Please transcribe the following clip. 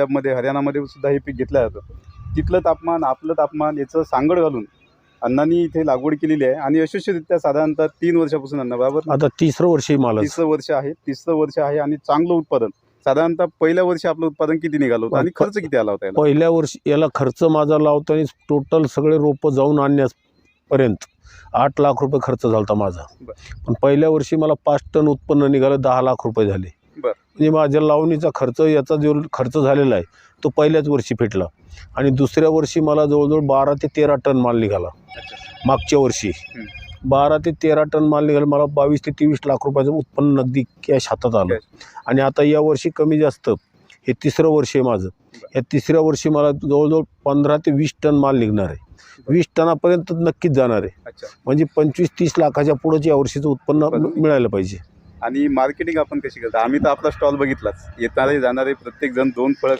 पंजाबमध्ये हरियाणामध्ये सुद्धा हे पीक घेतलं जातं. तिथलं तापमान आपलं तापमान याचं सांगड घालून अण्णांनी इथे लागवड केलेली आहे आणि यशस्वीरित्या साधारणतः 3 वर्षापासून अण्णा बरोबर आता तिसरं वर्ष मला तिसरं वर्ष आहे आणि चांगलं उत्पादन. साधारणतः पहिल्या वर्षी आपलं उत्पादन किती निघालं होतं आणि खर्च किती आला होता याला? पहिल्या वर्षी याला खर्च माझा लावताना टोटल सगळे रोपं जाऊन आणण्यापर्यंत 8 लाख रुपये खर्च झाला होता माझा. पण पहिल्या वर्षी मला 5 टन उत्पन्न निघालं, 10 लाख रुपये झाले. म्हणजे माझ्या लावणीचा खर्च याचा जो खर्च झालेला आहे तो पहिल्याच वर्षी फिटला. आणि दुसऱ्या वर्षी मला जवळजवळ 12 ते 13 टन माल निघाला. मागच्या वर्षी 12 ते 13 टन माल निघाला. मला 22 ते 23 लाख रुपयाचं उत्पन्न नगदी कॅश हातात आलं. आणि आता या वर्षी कमी जास्त हे तिसरं वर्ष आहे माझं. या तिसऱ्या वर्षी मला जवळजवळ 15 ते 20 टन माल निघणार आहे. 20 टनापर्यंत नक्कीच जाणार आहे. म्हणजे 25-30 लाखाच्या पुढेच या वर्षीचं उत्पन्न मिळायला पाहिजे. आणि मार्केटिंग आपण कशी करता? आम्ही तर आपला स्टॉल बघितलाच, येणारे जाणारे प्रत्येक जण 2 फळं